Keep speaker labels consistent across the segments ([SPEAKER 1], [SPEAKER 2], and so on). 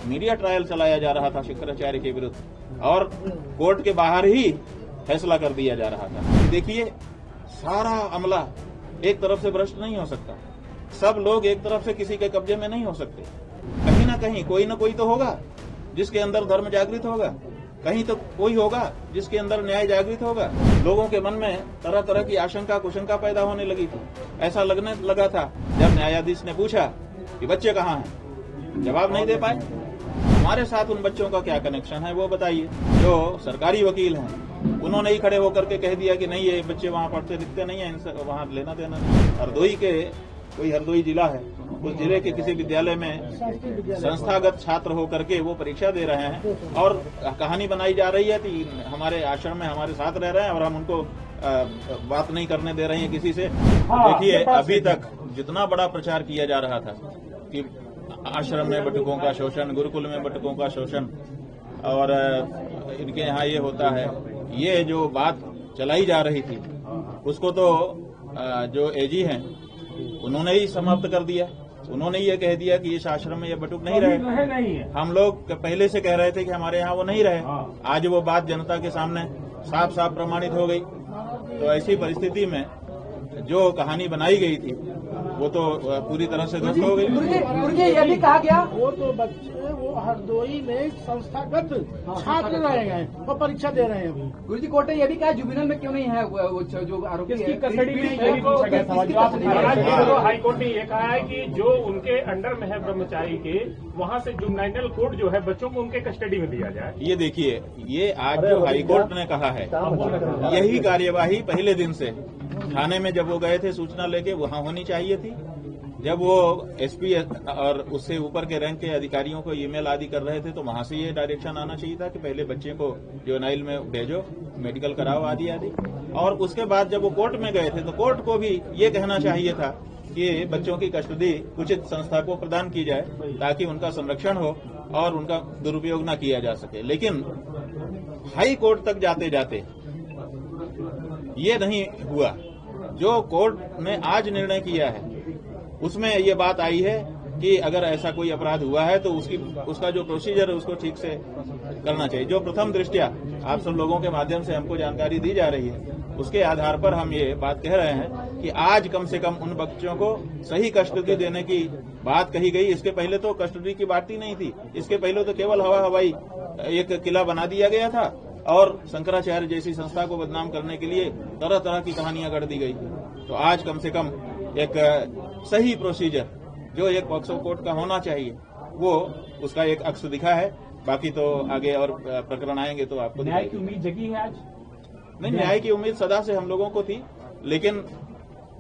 [SPEAKER 1] Media trial चलाया जा रहा था शंकराचार्य के विरुद्ध और कोर्ट के बाहर ही फैसला कर दिया जा रहा था। देखिए, सारा अमला एक तरफ से भ्रष्ट नहीं हो सकता, सब लोग एक तरफ से किसी के कब्जे में नहीं हो सकते। कहीं ना कहीं कोई ना कोई तो होगा जिसके अंदर धर्म जागृत होगा, कहीं तो कोई होगा जिसके अंदर न्याय जागृत होगा। लोगों के मन में तरह तरह की आशंका कुशंका पैदा होने लगी थी। ऐसा लगने लगा था जब न्यायाधीश ने पूछा कि बच्चे कहाँ हैं, जवाब नहीं दे पाए। हमारे साथ उन बच्चों का क्या कनेक्शन है वो बताइए। जो सरकारी वकील हैं उन्होंने ही खड़े होकर के कह दिया कि नहीं, ये बच्चे वहाँ पढ़ते लिखते नहीं है, इनसे वहाँ लेना देना नहीं। हरदोई के कोई हरदोई जिला है, उस जिले के किसी विद्यालय में संस्थागत छात्र होकर के वो परीक्षा दे रहे हैं और कहानी बनाई जा रही है कि हमारे आश्रम में हमारे साथ रह रहे हैं और हम उनको बात नहीं करने दे रहे हैं किसी से। देखिए, अभी तक जितना बड़ा प्रचार किया जा रहा था कि आश्रम में बटुकों का शोषण, गुरुकुल में बटुकों का शोषण और इनके यहाँ ये होता है, ये जो बात चलाई जा रही थी उसको तो जो एजी हैं उन्होंने ही समाप्त कर दिया। उन्होंने ये कह दिया कि इस आश्रम में ये बटुक नहीं रहे। हम लोग पहले से कह रहे थे कि हमारे यहाँ वो नहीं रहे। आज वो बात जनता के सामने साफ साफ प्रमाणित हो गई। तो ऐसी परिस्थिति में जो कहानी बनाई गई थी वो तो पूरी तरह से ध्वस्त हो गई।
[SPEAKER 2] ये भी कहा गया
[SPEAKER 3] वो तो बच्चे वो हरदोई में संस्थागत छात्र रहे हैं, वो परीक्षा दे रहे हैं अभी।
[SPEAKER 2] गुरु जी, कोर्ट ने यह भी कहा जुबिनल में क्यों नहीं है वो जो आरोपी है
[SPEAKER 4] कस्टडी में, ये भी पूछा गया सवाल। हाई कोर्ट ने ये कहा है कि जो उनके अंडर में है ब्रह्मचारी के, वहाँ से जुवेनाइल कोर्ट जो है बच्चों को उनके कस्टडी में दिया जाए।
[SPEAKER 1] ये देखिए, ये आज जो हाई कोर्ट ने कहा है यही कार्यवाही पहले दिन से थाने में जब वो गए थे सूचना लेके वहाँ होनी चाहिए थी। जब वो एसपी और उससे ऊपर के रैंक के अधिकारियों को ईमेल आदि कर रहे थे तो वहां से ये डायरेक्शन आना चाहिए था कि पहले बच्चे को जुवेनाइल में भेजो, मेडिकल कराओ आदि आदि। और उसके बाद जब वो कोर्ट में गए थे तो कोर्ट को भी ये कहना चाहिए था कि बच्चों की कस्टडी उचित संस्था को प्रदान की जाए ताकि उनका संरक्षण हो और उनका दुरुपयोग न किया जा सके। लेकिन हाई कोर्ट तक जाते जाते ये नहीं हुआ। जो कोर्ट ने आज निर्णय किया है उसमें ये बात आई है कि अगर ऐसा कोई अपराध हुआ है तो उसका जो प्रोसीजर है उसको ठीक से करना चाहिए। जो प्रथम दृष्टया आप सब लोगों के माध्यम से हमको जानकारी दी जा रही है उसके आधार पर हम ये बात कह रहे हैं कि आज कम से कम उन बच्चों को सही कस्टडी देने की बात कही गई। इसके पहले तो कस्टडी की बात ही नहीं थी। इसके पहले तो केवल हवाई एक किला बना दिया गया था और शंकराचार्य जैसी संस्था को बदनाम करने के लिए तरह तरह की कहानियां गढ़ दी गई। तो आज कम से कम एक सही प्रोसीजर जो एक पॉक्सो कोर्ट का होना चाहिए वो उसका एक अक्स दिखा है। बाकी तो आगे और प्रकरण आएंगे तो आपको
[SPEAKER 4] न्याय की उम्मीद जगी है आज?
[SPEAKER 1] नहीं, न्याय की उम्मीद सदा से हम लोगों को थी, लेकिन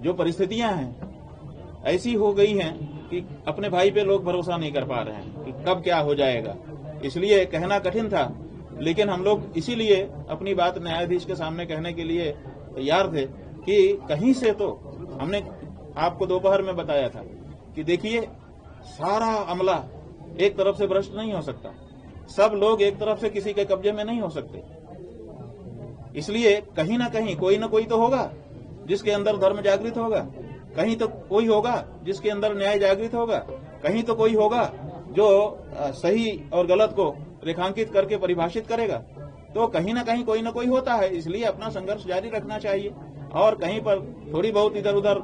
[SPEAKER 1] जो परिस्थितियां हैं ऐसी हो गई हैं कि अपने भाई पे लोग भरोसा नहीं कर पा रहे हैं कि कब क्या हो जाएगा। इसलिए कहना कठिन था, लेकिन हम लोग इसीलिए अपनी बात न्यायाधीश के सामने कहने के लिए तैयार थे कि कहीं से तो हमने आपको दोपहर में बताया था कि देखिए, सारा अमला एक तरफ से भ्रष्ट नहीं हो सकता, सब लोग एक तरफ से किसी के कब्जे में नहीं हो सकते। इसलिए कहीं ना कहीं कोई ना कोई तो होगा जिसके अंदर धर्म जागृत होगा, कहीं तो कोई होगा जिसके अंदर न्याय जागृत होगा, कहीं तो कोई होगा जो सही और गलत को रेखांकित करके परिभाषित करेगा। तो कहीं ना कहीं कोई ना कोई होता है। इसलिए अपना संघर्ष जारी रखना चाहिए और कहीं पर थोड़ी बहुत इधर उधर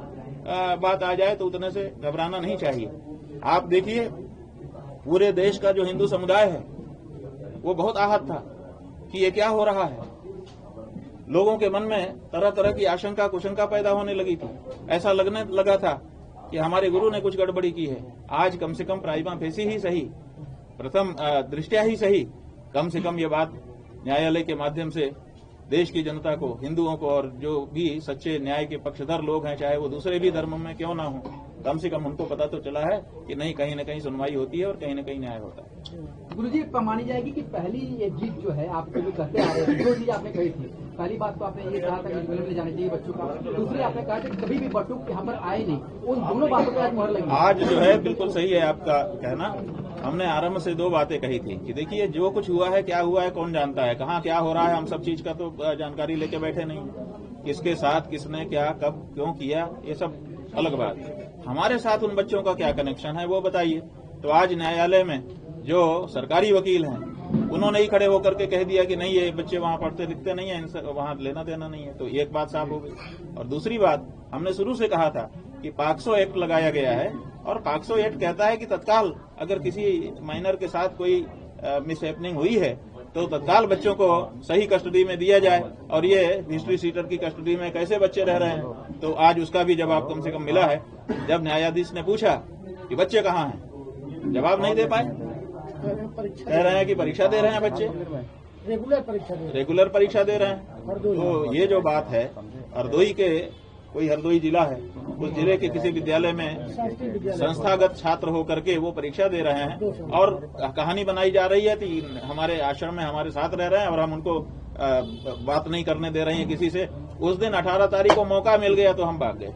[SPEAKER 1] बात आ जाए तो उतने से घबराना नहीं चाहिए। आप देखिए, पूरे देश का जो हिंदू समुदाय है वो बहुत आहत था कि ये क्या हो रहा है। लोगों के मन में तरह तरह की आशंका कुशंका पैदा होने लगी थी। ऐसा लगने लगा था कि हमारे गुरु ने कुछ गड़बड़ी की है। आज कम से कम प्राइमा फेसी ही सही, प्रथम दृष्टया ही सही, कम से कम ये बात न्यायालय के माध्यम से देश की जनता को, हिंदुओं को और जो भी सच्चे न्याय के पक्षधर लोग हैं, चाहे वो दूसरे भी धर्मों में क्यों ना हो, कम से कम उनको पता तो चला है कि नहीं, कहीं न कहीं सुनवाई होती है और कहीं न कहीं न्याय होता है।
[SPEAKER 2] गुरुजी, मानी जाएगी कि पहली ये जीत जो है आप जो कहते आ रहे हैं, जो चीज आपने कही थी, पहली बात तो आपने ये कहा था कि जुबिनल में जाने चाहिए बच्चों का, दूसरी आपने कहा कि कभी भी बटुक यहाँ पर आए नहीं। उन दोनों बातों पर आज मोहर लगी।
[SPEAKER 1] आज जो है बिल्कुल सही है आपका कहना। हमने आरंभ से दो बातें कही थी कि देखिए, जो कुछ हुआ है, क्या हुआ है कौन जानता है, कहाँ क्या हो रहा है, हम सब चीज का तो जानकारी लेके बैठे नहीं। किसके साथ किसने क्या कब क्यों किया, ये सब अलग बात है। हमारे साथ उन बच्चों का क्या कनेक्शन है वो बताइए। तो आज न्यायालय में जो सरकारी वकील हैं उन्होंने ही खड़े होकर के कह दिया कि नहीं, ये बच्चे वहां पढ़ते लिखते नहीं है, इनसे वहां लेना देना नहीं है। तो एक बात साफ हो गई। और दूसरी बात, हमने शुरू से कहा था कि पॉक्सो एक्ट लगाया गया है और पॉक्सो एक्ट कहता है कि तत्काल अगर किसी माइनर के साथ कोई मिसहैपनिंग हुई है तो तत्काल बच्चों को सही कस्टडी में दिया जाए। और ये हिस्ट्री सीटर की कस्टडी में कैसे बच्चे रह रहे हैं, तो आज उसका भी जवाब कम से कम मिला है। जब न्यायाधीश ने पूछा कि बच्चे कहाँ हैं, जवाब नहीं दे पाए, कह रहे हैं कि परीक्षा दे रहे हैं बच्चे, रेगुलर परीक्षा दे रहे हैं। तो ये जो बात है, हरदोई के कोई हरदोई जिला है, उस जिले के किसी विद्यालय में संस्थागत छात्र होकर के वो परीक्षा दे रहे हैं और कहानी बनाई जा रही है कि हमारे आश्रम में हमारे साथ रह रहे हैं और हम उनको बात नहीं करने दे रहे हैं किसी से। उस दिन 18 तारीख को मौका मिल गया तो हम भाग गए।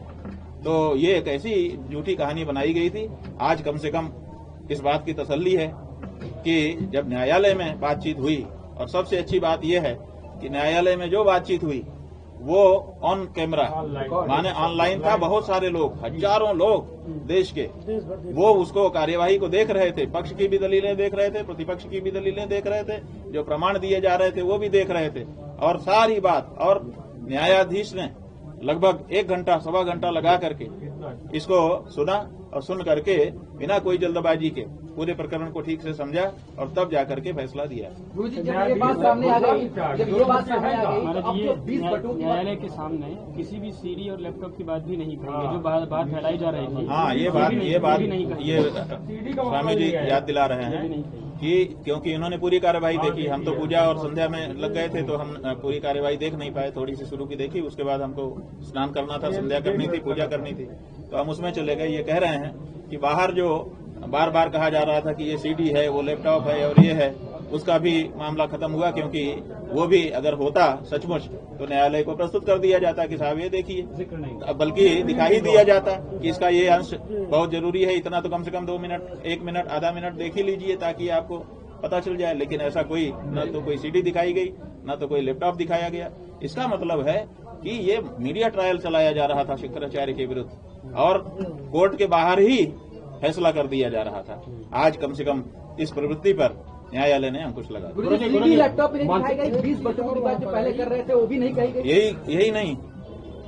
[SPEAKER 1] तो ये एक ऐसी झूठी कहानी बनाई गई थी। आज कम से कम इस बात की तसल्ली है कि जब न्यायालय में बातचीत हुई, और सबसे अच्छी बात यह है कि न्यायालय में जो बातचीत हुई वो ऑन कैमरा माने ऑनलाइन था। बहुत सारे लोग, हजारों लोग देश के, वो उसको कार्यवाही को देख रहे थे। पक्ष की भी दलीलें देख रहे थे, प्रतिपक्ष की भी दलीलें देख रहे थे, जो प्रमाण दिए जा रहे थे वो भी देख रहे थे। और सारी बात, और न्यायाधीश ने लगभग 1 घंटा सवा घंटा लगा करके इसको सुना और सुन करके बिना कोई जल्दबाजी के पूरे प्रकरण को ठीक से समझा और तब जाकर के फैसला दिया।
[SPEAKER 2] गुरुजी, जब ये बात सामने आ गई, जब ये बात सामने आ गई तो अब जो 20 बटुओं की
[SPEAKER 5] न्यायालय के सामने किसी भी सीडी और लैपटॉप की बात भी नहीं करेंगे, जो बात फैलाई जा रही थी।
[SPEAKER 1] हाँ, ये स्वामी जी याद दिला रहे हैं कि क्योंकि इन्होंने पूरी कार्यवाही देखी। हम तो पूजा और संध्या में लग गए थे तो हम पूरी कार्यवाही देख नहीं पाए, थोड़ी सी शुरू की देखी, उसके बाद हमको स्नान करना था, संध्या करनी थी, पूजा करनी थी, तो हम उसमें चले गए। ये कह रहे हैं कि बाहर जो बार बार कहा जा रहा था कि ये सीडी है, वो लैपटॉप है और ये है, उसका भी मामला खत्म हुआ, क्योंकि वो भी अगर होता सचमुच तो न्यायालय को प्रस्तुत कर दिया जाता कि साहब ये देखिए, बल्कि दिखाई दिया जाता कि इसका ये अंश बहुत जरूरी है, इतना तो कम से कम 2 मिनट, 1 मिनट, आधा मिनट देख ही लीजिए ताकि आपको पता चल जाए। लेकिन ऐसा कोई, न तो कोई सीडी दिखाई गई, न तो कोई लैपटॉप दिखाया गया। इसका मतलब है कि ये मीडिया ट्रायल चलाया जा रहा था शुक्राचार्य के विरुद्ध और कोर्ट के बाहर ही फैसला कर दिया जा रहा था। आज कम से कम इस प्रवृत्ति पर न्यायालय ने अंकुश लगा दिया।
[SPEAKER 2] लैपटॉप नहीं दिखाई गई, 20 बटुकों की बात जो पहले कर रहे थे वो भी नहीं कही गई।
[SPEAKER 1] यही नहीं,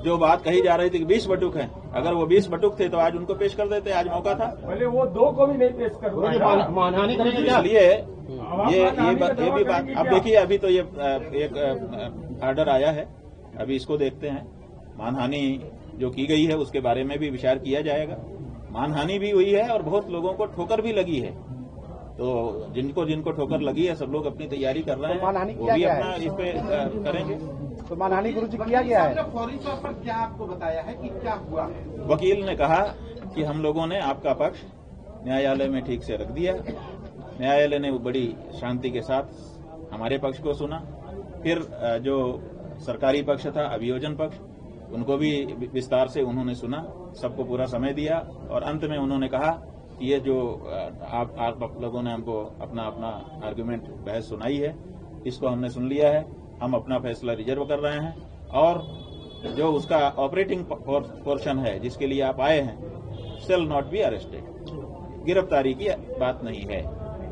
[SPEAKER 1] जो बात कही जा रही थी कि 20 बटुक हैं, अगर वो 20 बटुक थे तो आज उनको पेश कर देते, आज मौका था।
[SPEAKER 4] पहले वो 2 को भी नहीं पेश कर
[SPEAKER 5] मानहानि करेंगे।
[SPEAKER 1] इसलिए ये भी बात, अब देखिए, अभी तो ये एक ऑर्डर आया है, अभी इसको देखते हैं। मानहानि जो की गई है उसके बारे में भी विचार किया जाएगा। मानहानि भी हुई है और बहुत लोगों को ठोकर भी लगी है, तो जिनको ठोकर लगी है सब लोग अपनी तैयारी कर रहे हैं, वो भी अपना इस पे करेंगे।
[SPEAKER 5] तो मानहानि गुरुजी किया गया है।
[SPEAKER 6] फौरी तौर पर क्या आपको बताया है कि क्या हुआ है?
[SPEAKER 1] वकील ने कहा कि हम लोगों ने आपका पक्ष न्यायालय में ठीक से रख दिया। न्यायालय ने बड़ी शांति के साथ हमारे पक्ष को सुना। फिर जो सरकारी पक्ष था, अभियोजन पक्ष, उनको भी विस्तार से उन्होंने सुना, सबको पूरा समय दिया और अंत में उन्होंने कहा कि ये जो आप लोगों ने हमको अपना आर्गुमेंट, बहस सुनाई है, इसको हमने सुन लिया है, हम अपना फैसला रिजर्व कर रहे हैं और जो उसका ऑपरेटिंग पोर्शन है जिसके लिए आप आए हैं, शेल नॉट बी अरेस्टेड, गिरफ्तारी की बात नहीं है,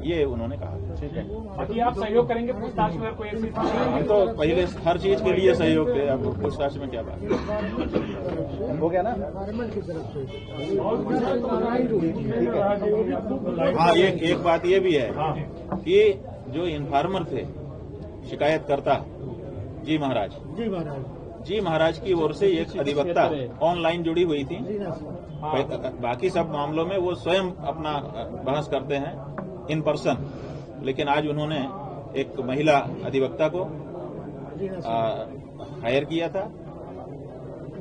[SPEAKER 1] ये उन्होंने कहा।
[SPEAKER 5] ठीक है,
[SPEAKER 4] बाकी आप सहयोग करेंगे पूछताछ में? कोई ऐसी
[SPEAKER 1] हम तो पहले हर चीज के लिए सहयोग थे, अब पूछताछ में क्या बात
[SPEAKER 5] हो गया ना।
[SPEAKER 1] हाँ, एक बात ये भी है कि जो इन्फॉर्मर थे, शिकायतकर्ता जी महाराज की ओर से एक अधिवक्ता ऑनलाइन जुड़ी हुई थी। बाकी सब मामलों में वो स्वयं अपना बहस करते हैं इन पर्सन, लेकिन आज उन्होंने एक महिला अधिवक्ता को हायर किया था,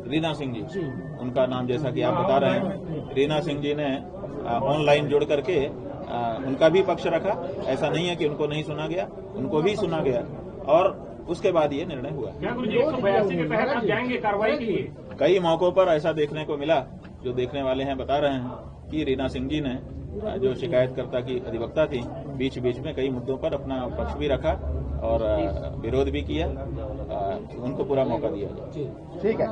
[SPEAKER 1] रीना सिंह जी, उनका नाम जैसा कि आप बता रहे हैं। रीना सिंह जी ने ऑनलाइन जुड़ करके उनका भी पक्ष रखा। ऐसा नहीं है कि उनको नहीं सुना गया, उनको भी सुना गया और उसके बाद ये निर्णय हुआ।
[SPEAKER 4] क्या गुरुजी 182 के तहत आप जाएंगे कार्रवाई के लिए?
[SPEAKER 1] कई मौकों पर ऐसा देखने को मिला, जो देखने वाले हैं बता रहे हैं कि रीना सिंह जी ने, जो शिकायतकर्ता की अधिवक्ता थी, बीच बीच में कई मुद्दों पर अपना पक्ष भी रखा और विरोध भी किया। उनको पूरा मौका दिया जाए।
[SPEAKER 5] ठीक है।